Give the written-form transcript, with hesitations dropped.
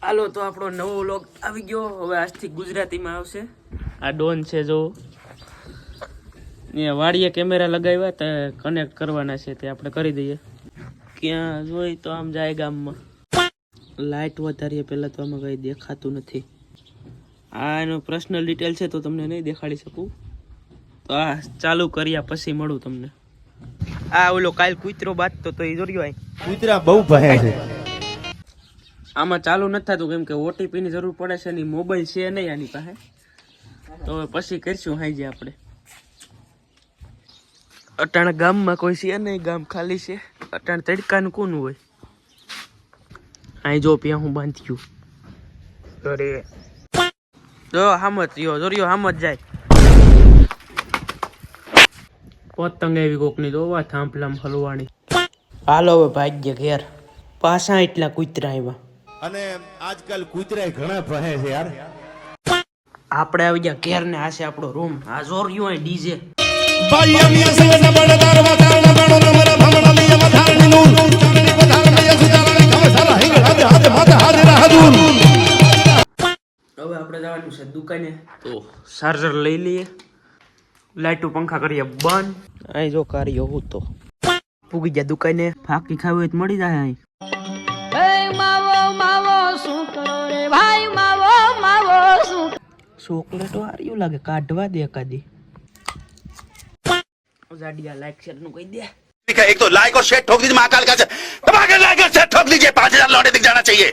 હાલો તો આપણો નવો વ્લોગ આવી ગયો. હવે આજથી ગુજરાતીમાં આવશે. આ ડોન છે જો ને વાડીએ કેમેરા લગાવ્યા તો કનેક્ટ કરવાના છે તે આપણે કરી દઈએ. ક્યાં જોઈ તો આમ જાય ગામમાં. લાઇટ વધારીએ પહેલાં તો આમાં કંઈ દેખાતું નથી. આ એનો પર્સનલ ડિટેલ છે તો તમને નહીં દેખાડી શકું. તો આ ચાલુ કર્યા પછી મળું તમને. આ ઓલો કાલ કૂતરો બાજતો તો એ જોડ્યો આય કૂતરા બહુ ભહે છે. આમાં ચાલુ નથી થતું કેમ કે ઓટીપી ની જરૂર પડે છે ને મોબાઈલ છે નહીં આની પાસે. તો હવે પછી કરશું હાઈ આપણે. અટાણે ગામમાં કોઈ છે નહીં, ગામ ખાલી છે. અટાણે તડકાનું કોનું હોય. અહીં જો પ્યાં હું બાંધ્યું. અરે જો હામત રહ્યો જોરિયો હામત જાય. પતંગ એવી કોકની દોવા થાંભલામ હલવાણી. હાલો હવે ભાગ્ય ઘેર. પાછા એટલા કૂતરા આવ્યા. અને આજકાલ કૂતરા ઘણા ભહે છે યાર. આપણે આવી ગયા ઘેર ને આ છે આપણો રૂમ. આ જોરિયો અહીં ડીજે. હવે આપણે જવાનું છે દુકાને તો ચાર્જર લઈ લઈએ. લાઈટો પંખા કરીએ બંધ. અહીં જો કાર્યો હું તો પૂગી ગયા દુકાને. ફાકી ખાવી હોય તો મળી જાય અહીં. ચોકલેટો હાર્યું લાગે, કાઢવા દે એકાદી. જાડિયા લાઈક શેર નું કહી દે. एक तो लाइक और शेयर ठोक दीजिए महाकाल का दबा के लाइक और शेयर ठोक दीजिए 5000 लौटे दिख जाना चाहिए.